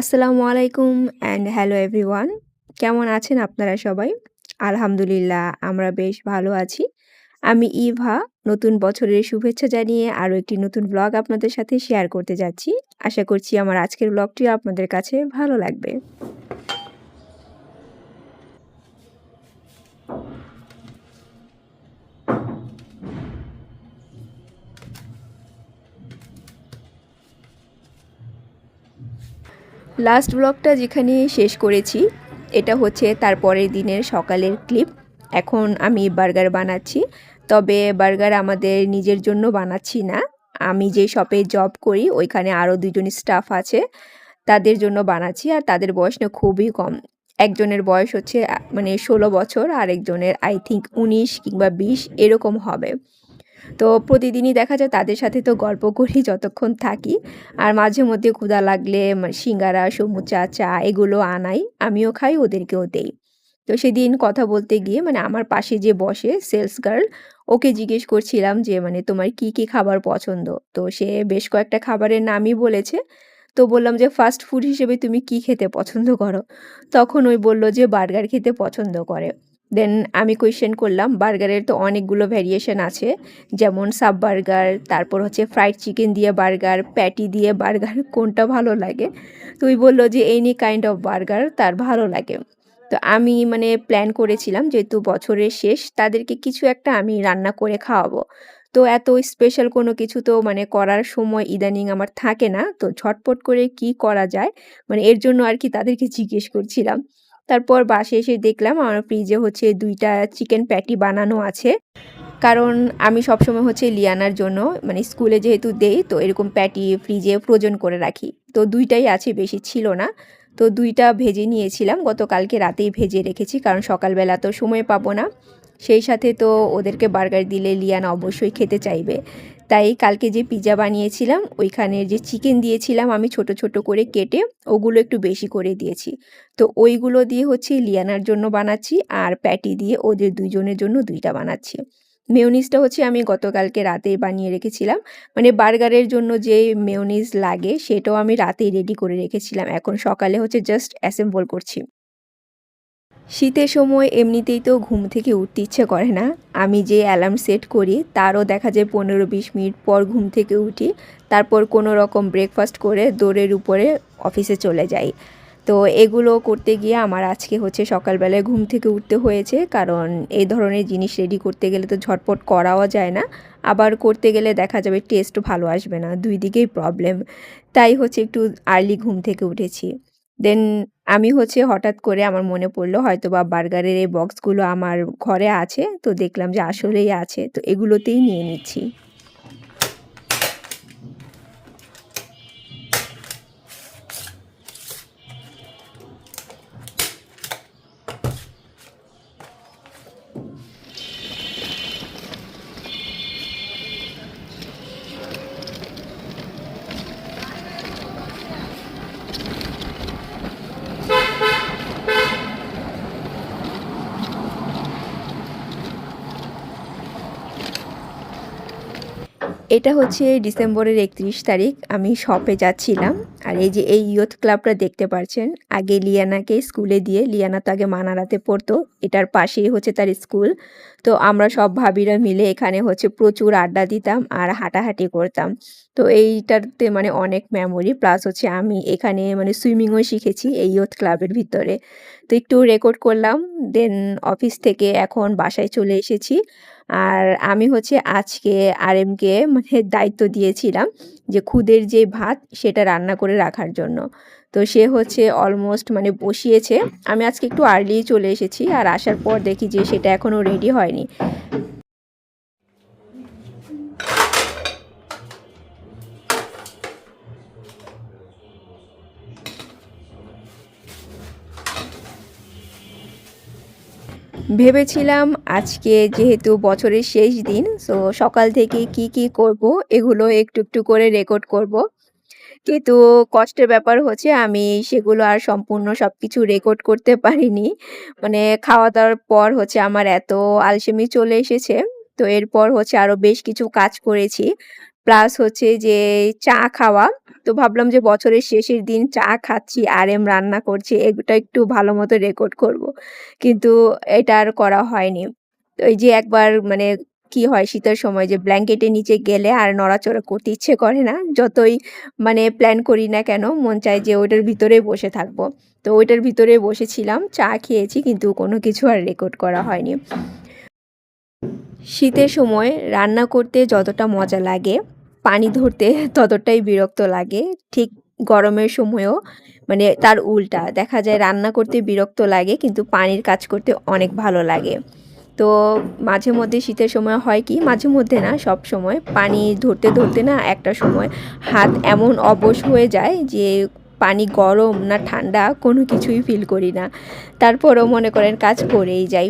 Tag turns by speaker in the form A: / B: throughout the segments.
A: আসসালামু আলাইকুম and hello everyone. কেমন আছেন আপনারা সবাই? আলহামদুলিল্লাহ আমরা বেশ ভালো আছি। আমি ইভা, নতুন বছরের শুভেচ্ছা জানিয়ে আরও একটি নতুন ব্লগ আপনাদের সাথে শেয়ার করতে যাচ্ছি। আশা করছি আমার আজকের ব্লগটিও আপনাদের কাছে ভালো লাগবে। লাস্ট ব্লগটা যেখানে শেষ করেছি, এটা হচ্ছে তার পরের দিনের সকালের ক্লিপ। এখন আমি বার্গার বানাচ্ছি। তবে বার্গার আমাদের নিজের জন্য বানাচ্ছি না। আমি যে শপে জব করি ওইখানে আরও ২ জন স্টাফ আছে। তাদের জন্য বানাচ্ছি আর তাদের বয়স না খুবই কম। একজনের বয়স হচ্ছে মানে ১৬ বছর, আরেকজনের আই থিংক ১৯ কিংবা ২০ এরকম হবে। তো প্রতিদিনই দেখা যায় তাদের সাথে তো গল্প করি যতক্ষণ থাকি। আর মাঝে মধ্যে ক্ষুধা লাগলে সিঙ্গারা, সমুচা, চা এগুলো আনাই। আমিও খাই, ওদেরকেও দেই। তো সেদিন কথা বলতে গিয়ে আমার পাশে যে বসে সেলস গার্ল, ওকে জিজ্ঞেস করছিলাম যে তোমার কি খাবার পছন্দ? তো সে বেশ কয়েকটা খাবারের নামই বলেছে। তো বললাম যে ফাস্ট ফুড হিসেবে তুমি কি খেতে পছন্দ করো? তখন ওই বলল যে বার্গার খেতে পছন্দ করে। দেন আমি কোয়েশ্চেন করলাম, বার্গারের তো অনেকগুলো ভ্যারিয়েশন আছে। যেমন সাব বার্গার, তারপর হচ্ছে ফ্রাইড চিকেন দিয়ে বার্গার, প্যাটি দিয়ে বার্গার কোনটা ভালো লাগে? তো ওই বলল যে এনি কাইন্ড অফ বার্গার তার ভালো লাগে। তো আমি প্ল্যান করেছিলাম যেহেতু বছরের শেষ তাদেরকে কিছু একটা আমি রান্না করে খাওয়াবো। তো এত স্পেশাল কোনো কিছু তো করার সময় ইদানিং আমার থাকে না। তো ঝটপট করে কি করা যায়? এর জন্য আরকি তাদেরকে জিজ্ঞেস করছিলাম। তারপর বাসায় এসে দেখলাম আমার ফ্রিজে হচ্ছে ২ টা চিকেন প্যাটি বানানো আছে। কারণ আমি সবসময় হচ্ছে লিয়ানার জন্য স্কুলে যেহেতু দেই তো এরকম প্যাটি ফ্রিজে ফ্রোজেন করে রাখি। তো ২ টাই আছে, বেশি ছিল না। তো ২ টা ভেজে নিয়েছিলাম। গতকালকে রাতেই ভেজে রেখেছি কারণ সকালবেলা তো সময় পাবো না। সেই সাথে তো ওদেরকে বার্গার দিলে লিয়ানা অবশ্যই খেতে চাইবে। তাই কালকে যে পিজ্জা বানিয়েছিলাম ওইখানে যে চিকেন দিয়েছিলাম আমি ছোট, ছোট করে কেটে ওগুলো একটু বেশি করে দিয়েছি। তো ওইগুলো দিয়ে হচ্ছে লিয়ানার জন্য বানাচ্ছি আর প্যাটি দিয়ে ওদের ২ জনের জন্য ২ টা বানাচ্ছি। মেয়োনিজটা হচ্ছে আমি গতকালকে রাতেই বানিয়ে রেখেছিলাম। বার্গারের জন্য যে মেয়োনিজ লাগে সেটাও আমি রাতেই রেডি করে রেখেছিলাম। এখন সকালে হচ্ছে জাস্ট অ্যাসেম্বল করছি। শীতের সময় এমনিতেই তো ঘুম থেকে উঠতে ইচ্ছে করে না। আমি যে অ্যালার্ম সেট করি তারও দেখা যায় ১৫-২০ মিনিট পর ঘুম থেকে উঠি। তারপর কোনো রকম ব্রেকফাস্ট করে দৌড়ের উপরে অফিসে চলে যাই। তো এগুলো করতে গিয়ে আমার আজকে হচ্ছে সকালবেলায় ঘুম থেকে উঠতে হয়েছে। কারণ এই ধরনের জিনিস রেডি করতে গেলে তো ঝটপট করাও যায় না। আবার করতে গেলে দেখা যাবে টেস্টও ভালো আসবে না। ২ দিকেই প্রবলেম। তাই হচ্ছে একটু আর্লি ঘুম থেকে উঠেছি। দেন আমি হচ্ছে হঠাৎ করে আমার মনে পড়ল হয়তোবা বার্গারের এই বক্সগুলো আমার ঘরে আছে। তো দেখলাম যে আসলেই আছে। তো এগুলোতেই নিয়ে নিচ্ছি। এটা হচ্ছে ডিসেম্বরের ৩১ তারিখ। আমি শপে যাচ্ছিলাম। আর এই যে এই ইয়ুথ ক্লাবটা দেখতে পারছেন। আগে লিয়ানাকে স্কুলে দিয়ে, লিয়ানা তো আগে মানারাতে পড়তো। এটার পাশেই হচ্ছে তার স্কুল। তো আমরা সব ভাবিরা মিলে এখানে হচ্ছে প্রচুর আড্ডা দিতাম আর হাঁটাহাঁটি করতাম। তো এইটাতে অনেক মেমোরি প্লাস হচ্ছে আমি এখানে সুইমিংও শিখেছি এই ইয়ুথ ক্লাবের ভিতরে। তো একটু রেকর্ড করলাম। দেন অফিস থেকে এখন বাসায় চলে এসেছি। আর আমি হচ্ছে আজকে আরএমকে দায়িত্ব দিয়েছিলাম যে খুদের যে ভাত সেটা রান্না করে রাখার জন্য। তো সে হচ্ছে অলমোস্ট বসিয়েছে। আমি আজকে একটু আর্লি চলে এসেছি আর আসার পর দেখি যে সেটা এখনও রেডি হয়নি। ভেবেছিলাম আজকে যেহেতু বছরের শেষ দিন সো সকাল থেকে কি করব এগুলো একটু একটু করে রেকর্ড করব। কিন্তু কষ্টের ব্যাপার হচ্ছে আমি সেগুলো আর সম্পূর্ণ সবকিছু রেকর্ড করতে পারিনি। খাওয়া-দাওয়ার পর হচ্ছে আমার এত আলসেমি চলে এসেছে। তো এরপর হচ্ছে আরো বেশ কিছু কাজ করেছি। প্লাস হচ্ছে যে চা খাওয়া। তো ভাবলাম যে বছরের শেষের দিন চা খাচ্ছি, আরেম রান্না করছে, এটা একটু ভালো মতো রেকর্ড করব। কিন্তু এটা আর করা হয়নি। তো এই যে একবার মানে কি হয় শীতের সময় যে ব্ল্যাঙ্কেটের নিচে গেলে আর নড়াচড়া করতে ইচ্ছে করে না। যতই মানে প্ল্যান করি না কেন, মন চায় যে ওইটার ভিতরেই বসে থাকবো। তো ওইটার ভিতরে বসেছিলাম, চা খেয়েছি কিন্তু কোনো কিছু আর রেকর্ড করা হয়নি। শীতের সময় রান্না করতে যতটা মজা লাগে, পানি ধরতে ততটাই বিরক্ত লাগে। ঠিক গরমের সময়ও মানে তার উল্টা। দেখা যায় রান্না করতে বিরক্ত লাগে কিন্তু পানির কাজ করতে অনেক ভালো লাগে। তো মাঝে মধ্যে শীতের সময় হয় কি, মাঝে মধ্যে না সবসময় পানি ধরতে ধরতে না একটা সময় হাত এমন অবশ হয়ে যায় যে পানি গরম না ঠান্ডা কোনো কিছুই ফিল করি না। তারপরও মনে করেন কাজ করেই যাই।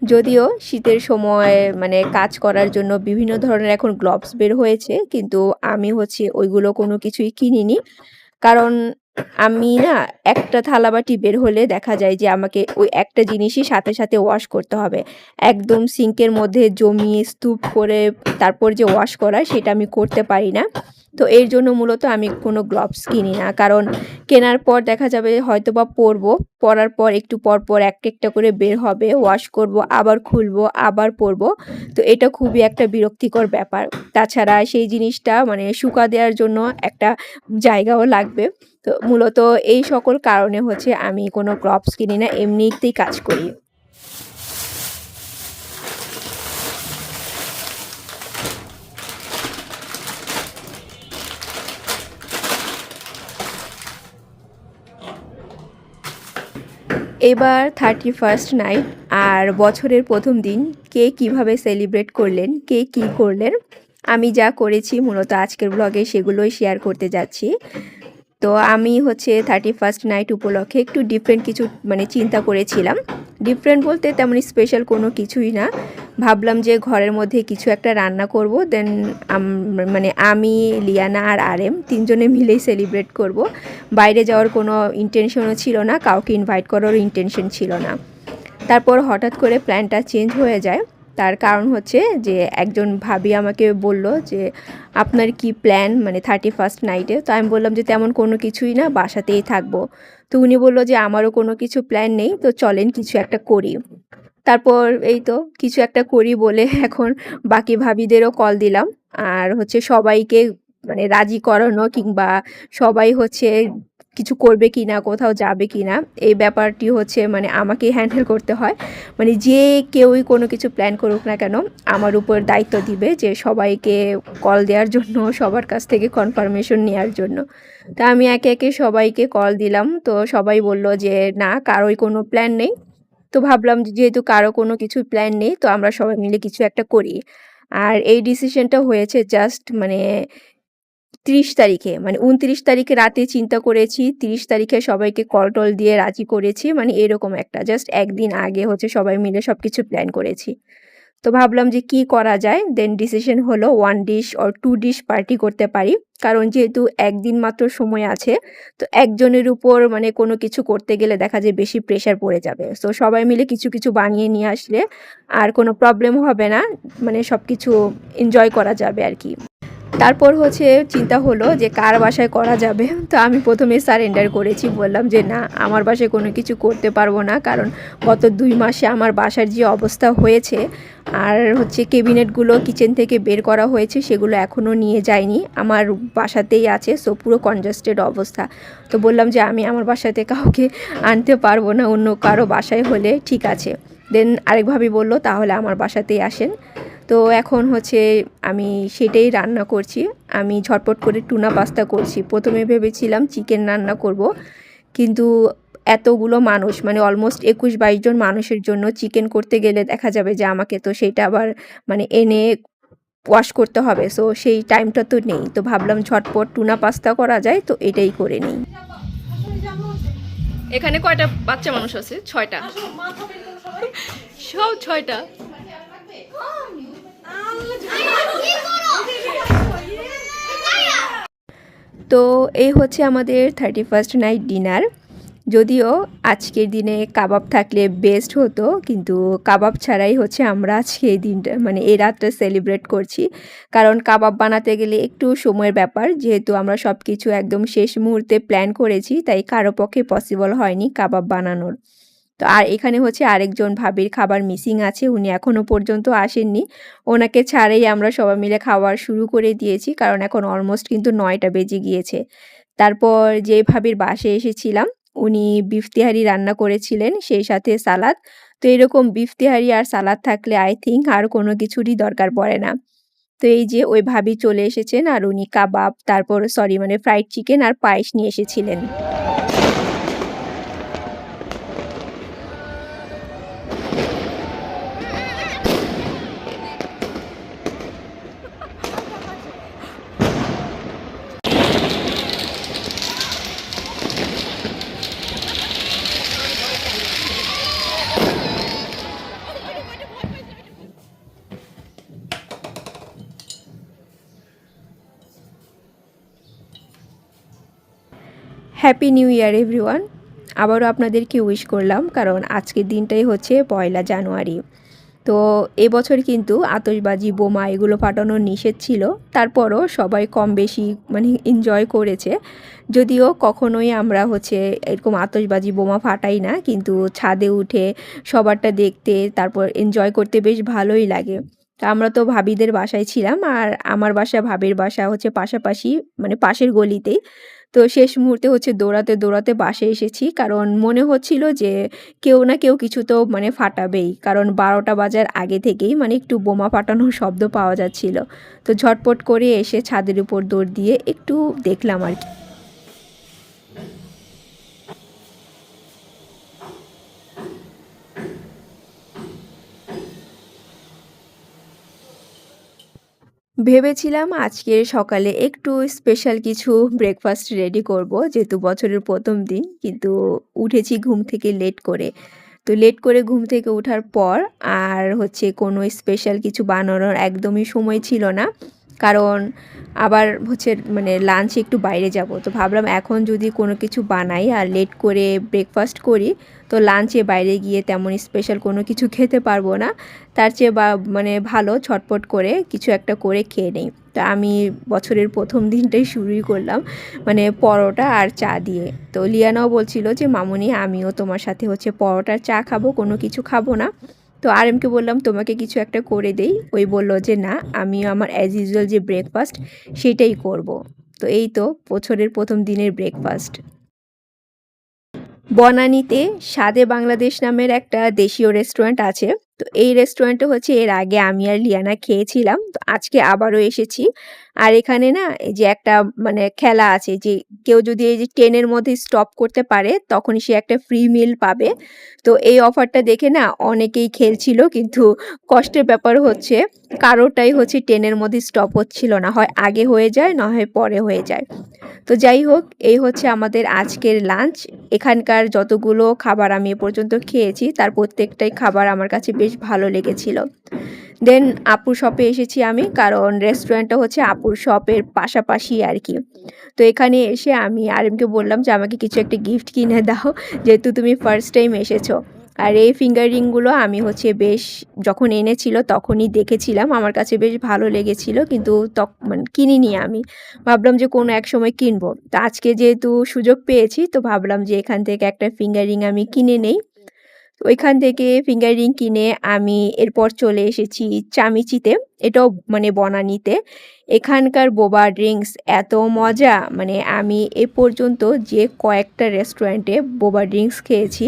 A: যদিও শীতের সময় মানে কাজ করার জন্য বিভিন্ন ধরনের এখন গ্লোভস বের হয়েছে কিন্তু আমি হচ্ছে ওইগুলো কোনো কিছুই কিনিনি। কারণ আমি না একটা থালাবাটি বের হলে দেখা যায় যে আমাকে ওই একটা জিনিসই সাথে, সাথে ওয়াশ করতে হবে। একদম সিঙ্কের মধ্যে জমিয়ে স্তূপ করে তারপর যে ওয়াশ করা সেটা আমি করতে পারি না। তো এর জন্য মূলত আমি কোনো গ্লোভস কিনি না। কারণ কেনার পর দেখা যাবে হয়তোবা পরবো, পরার পর একটু পর, পর একটা করে বের হবে, ওয়াশ করবো, আবার খুলবো, আবার পরবো। তো এটা খুবই একটা বিরক্তিকর ব্যাপার। তাছাড়া সেই জিনিসটা মানে শুকা দেওয়ার জন্য একটা জায়গাও লাগবে। তো মূলত এই সকল কারণে হচ্ছে আমি কোনো ক্রপস কিনি না, এমনিতেই কাজ করি। এবার 31st নাইট আর বছরের প্রথম দিন কে কিভাবে সেলিব্রেট করলেন, কে কি করলেন, আমি যা করেছি মূলত আজকের ব্লগে সেগুলোই শেয়ার করতে যাচ্ছি। তো আমি হচ্ছে 31st নাইট উপলক্ষে একটু ডিফারেন্ট কিছু মানে চিন্তা করেছিলাম। ডিফারেন্ট বলতে তেমন স্পেশাল কোনো কিছুই না। ভাবলাম যে ঘরের মধ্যে কিছু একটা রান্না করব, দেন মানে আমি, লিয়ানা আর আরেম ৩ জনে মিলেই সেলিব্রেট করব। বাইরে যাওয়ার কোনো ইনটেনশনও ছিল না, কাউকে ইনভাইট করারও ইনটেনশন ছিল না। তারপর হঠাৎ করে প্ল্যানটা চেঞ্জ হয়ে যায়। তার কারণ হচ্ছে যে একজন ভাবি আমাকে বলল যে, "আপনার কি প্ল্যান মানে 31st নাইটে?" তো আমি বললাম যে, "তেমন কোনো কিছুই না, বাসাতেই থাকবো।" তো উনি বলল যে, "আমারও কোনো কিছু প্ল্যান নেই, তো চলেন কিছু একটা করি।" তারপর এই তো কিছু একটা করি বলে এখন বাকি ভাবিদেরও কল দিলাম। আর হচ্ছে সবাইকে মানে রাজি করানো কিংবা সবাই হচ্ছে কিছু করবে কিনা, কোথাও যাবে কিনা এই ব্যাপারটি হচ্ছে মানে আমাকেই হ্যান্ডেল করতে হয়। মানে যে কেউই কোনো কিছু প্ল্যান করুক না কেন, আমার উপর দায়িত্ব দিবে যে সবাইকে কল দেওয়ার জন্য, সবার কাছ থেকে কনফার্মেশন নেওয়ার জন্য। তা আমি একে, একে সবাইকে কল দিলাম। তো সবাই বলল যে, "না, কারোই কোনো প্ল্যান নেই।" তো ভাবলাম যে যেহেতু কারো কোনো কিছু প্ল্যান নেই তো আমরা সবাই মিলে কিছু একটা করি। আর এই ডিসিশনটা হয়েছে জাস্ট মানে ৩০ তারিখে মানে ২৯ তারিখে রাতে চিন্তা করেছি। ৩০ তারিখে সবাইকে কল-টল দিয়ে রাজি করেছি। মানে এরকম একটা জাস্ট একদিন আগে হচ্ছে সবাই মিলে সবকিছু প্ল্যান করেছি। তো ভাবলাম যে কি করা যায়? দেন ডিসিশন হলো 1 ডিশ অর 2 ডিশ পার্টি করতে পারি। কারণ যেহেতু একদিন মাত্র সময় আছে, তো একজনের উপর মানে কোনো কিছু করতে গেলে দেখা যায় বেশি প্রেশার পড়ে যাবে। সো সবাই মিলে কিছু, কিছু বানিয়ে নিয়ে আসলে আর কোনো প্রবলেম হবে না। মানে সবকিছু এনজয় করা যাবে আরকি। তারপর হচ্ছে চিন্তা হলো যে কার বাসায় করা যাবে। তো আমি ১ম এ সারেন্ডার করেছি। বললাম যে, "না, আমার বাসায় কোনো কিছু করতে পারবো না। কারণ গত ২ মাসে আমার বাসার যে অবস্থা হয়েছে আর হচ্ছে ক্যাবিনেটগুলো কিচেন থেকে বের করা হয়েছে সেগুলো এখনও নিয়ে যাইনি। আমার বাসাতেই আছে। সো পুরো কনজেস্টেড অবস্থা।" তো বললাম যে, "আমি আমার বাসাতে কাউকে আনতে পারবো না। অন্য কারো বাসায় হলে ঠিক আছে।" দেন আরেক ভাবি বলল, "তাহলে আমার বাসাতেই আসেন।" তো এখন হচ্ছে আমি সেটাই রান্না করছি। আমি ঝটপট করে টুনা পাস্তা করছি। ১ম এ ভেবেছিলাম চিকেন রান্না করব। কিন্তু এতগুলো মানুষ মানে অলমোস্ট ২১-২২ জন মানুষের জন্য চিকেন করতে গেলে দেখা যাবে যে আমাকে তো সেইটা আবার মানে এনে ওয়াশ করতে হবে। সো সেই টাইমটা তো নেই। তো ভাবলাম ঝটপট টুনা পাস্তা করা যায় তো এটাই করে নিই। এখানে কয়টা বাচ্চা মানুষ আছে? ৬ টা। সব ৬ টা। তো এই হচ্ছে আমাদের 31st নাইট ডিনার। যদিও আজকের দিনে কাবাব থাকলে বেস্ট হতো, কিন্তু কাবাব ছাড়াই হচ্ছে আমরা আজকে এই দিনটা মানে এই রাতটা সেলিব্রেট করছি। কারণ কাবাব বানাতে গেলে একটু সময়ের ব্যাপার। যেহেতু আমরা সবকিছু একদম শেষ মুহূর্তে প্ল্যান করেছি, তাই কারো পক্ষে পসিবল হয়নি কাবাব বানানোর। তো আর এখানে হচ্ছে আরেকজন ভাবির খাবার মিসিং আছে, উনি এখনও পর্যন্ত আসেননি। ওনাকে ছাড়াই আমরা সবাই মিলে খাওয়া শুরু করে দিয়েছি, কারণ এখন অলমোস্ট কিন্তু ৯টা বেজে গিয়েছে। তারপর যে ভাবির বাসায় এসেছিলাম, উনি বিফ তেহারি রান্না করেছিলেন, সেই সাথে সালাদ। তো এরকম বিফ তেহারি আর সালাদ থাকলে আই থিংক আর কোনো কিছুরই দরকার পড়ে না। তো এই যে ওই ভাবি চলে এসেছেন, আর উনি কাবাব, তারপর সরি মানে ফ্রাইড চিকেন আর পায়েস নিয়ে এসেছিলেন। হ্যাপি নিউ ইয়ার এভরিওয়ান। আবারও আপনাদেরকে উইশ করলাম, কারণ আজকের দিনটাই হচ্ছে ১লা জানুয়ারি। তো এবছর কিন্তু আতশবাজি, বোমা এগুলো ফাটানো নিষেধ ছিল। তারপরও সবাই কম বেশি মানে এনজয় করেছে। যদিও কখনোই আমরা হচ্ছে এরকম আতশবাজি, বোমা ফাটাই না, কিন্তু ছাদে উঠে সবারটা দেখতে, তারপর এনজয় করতে বেশ ভালোই লাগে। তো আমরা তো ভাবিদের বাসায় ছিলাম, আর আমার বাসা ভাবির বাসা হচ্ছে পাশাপাশি, মানে পাশের গলিতেই। তো শেষ মুহূর্তে হচ্ছে দৌড়াতে দৌড়াতে বাসায় এসেছি, কারণ মনে হচ্ছিল যে কেউ না কেউ কিছু তো মানে ফাটাবেই, কারণ ১২টা বাজার আগে থেকেই মানে একটু বোমা ফাটানোর শব্দ পাওয়া যাচ্ছিল। তো ঝটপট করে এসে ছাদের উপর দৌড় দিয়ে একটু দেখলাম আর কি। ভেবেছিলাম আজকের সকালে একটু স্পেশাল কিছু ব্রেকফাস্ট রেডি করব, যেহেতু বছরের ১ম দিন, কিন্তু উঠেছি ঘুম থেকে লেট করে। তো লেট করে ঘুম থেকে ওঠার পর আর হচ্ছে কোনো স্পেশাল কিছু বানানোর একদমই সময় ছিল না, কারণ আবার হচ্ছে মানে লাঞ্চে একটু বাইরে যাব। তো ভাবলাম এখন যদি কোনো কিছু বানাই আর লেট করে ব্রেকফাস্ট করি, তো লাঞ্চে বাইরে গিয়ে তেমন স্পেশাল কোনো কিছু খেতে পারবো না। তার চেয়ে বা মানে ভালো ঝটপট করে কিছু একটা করে খেয়ে নেই। তো আমি বছরের ১ম দিনটাই শুরুই করলাম মানে পরোটা আর চা দিয়ে। তো লিয়ানাও বলছিল যে মামুনি আমিও তোমার সাথে হচ্ছে পরোটা আর চা খাবো, কোনো কিছু খাবো না। তো আরএমকে বললাম তোমাকে কিছু একটা করে দেই, ওই বলল যে না, আমিও আমার অ্যাজ ইউজুয়াল যে ব্রেকফাস্ট সেটাই করব। তো এই তো বছরের ১ম দিনের ব্রেকফাস্ট। বনানীতে স্বাদে বাংলাদেশ নামের একটা দেশীয় রেস্টুরেন্ট আছে। তো এই রেস্টুরেন্টে হচ্ছে এর আগে আমি আর লিয়ানা খেয়েছিলাম। তো আজকে আবারও এসেছি। আর এখানে না এই যে একটা মানে খেলা আছে যে কেউ যদি এই যে 10 এর মধ্যে স্টপ করতে পারে তখনই সে একটা ফ্রি মিল পাবে। তো এই অফারটা দেখে না অনেকেই খেলছিল, কিন্তু কষ্টের ব্যাপার হচ্ছে কারোটাই হচ্ছে 10 এর মধ্যে স্টপ হচ্ছিল না। হয় আগে হয়ে যায়, না হয় পরে হয়ে যায়। তো যাই হোক, এই হচ্ছে আমাদের আজকের লাঞ্চ। এখানকার যতগুলো খাবার আমি এ পর্যন্ত খেয়েছি তার প্রত্যেকটাই খাবার আমার কাছে বেশ ভালো লেগেছিল। দেন আপুর শপে এসেছি আমি, কারণ রেস্টুরেন্টটা হচ্ছে আপুর শপের পাশাপাশি আর কি। তো এখানে এসে আমি আরিমকে বললাম যে আমাকে কিছু একটা গিফট কিনে দাও, যেহেতু তুমি ফার্স্ট টাইম এসেছো। আর এই ফিঙ্গার রিংগুলো আমি হচ্ছে বেশ যখন এনেছিল তখনই দেখেছিলাম, আমার কাছে বেশ ভালো লেগেছিল, কিন্তু মানে কিনিনি আমি। ভাবলাম যে কোনো এক সময় কিনবো। তো আজকে যেহেতু সুযোগ পেয়েছি, তো ভাবলাম যে এখান থেকে একটা ফিঙ্গার রিং আমি কিনে নেই। তো ওইখান থেকে ফিঙ্গার রিং কিনে আমি এরপর চলে এসেছি চামিচিতে, এটাও মানে বনানীতে। এখানকার বোবা ড্রিঙ্কস এত মজা, মানে আমি এ পর্যন্ত যে কয়েকটা রেস্টুরেন্টে বোবা ড্রিঙ্কস খেয়েছি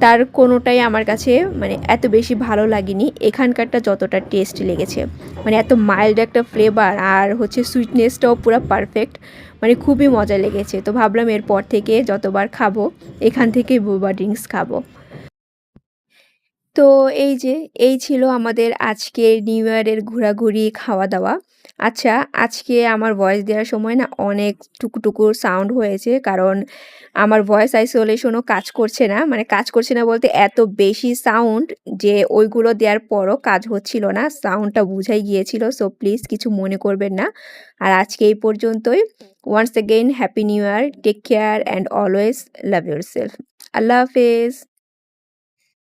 A: তার কোনোটাই আমার কাছে মানে এত বেশি ভালো লাগেনি এখানকারটা যতটা টেস্ট লেগেছে। মানে এত মাইল্ড একটা ফ্লেভার, আর হচ্ছে সুইটনেসটাও পুরো পারফেক্ট, মানে খুবই মজা লেগেছে। তো ভাবলাম এরপর থেকে যতবার খাবো এখান থেকেই বোবা ড্রিঙ্কস খাবো। তো এই যে, এই ছিল আমাদের আজকের নিউ ইয়ারের ঘোরাঘুরি, খাওয়া-দাওয়া। আচ্ছা, আজকে আমার ভয়েস দেওয়ার সময় না অনেক টুকু সাউন্ড হয়েছে। কারণ আমার ভয়েস আইসোলেশন ও কাজ করছে না। মানে কাজ করছে না বলতে এত বেশি সাউন্ড যে ওইগুলো দেওয়ার পরও কাজ হচ্ছিল না। সাউন্ডটা বুঝাই গিয়েছিল। সো প্লিজ কিছু মনে করবেন না। আর আজকে এই পর্যন্তই। Once again happy new year. Take care and always love yourself. আল্লাহ হাফেজ।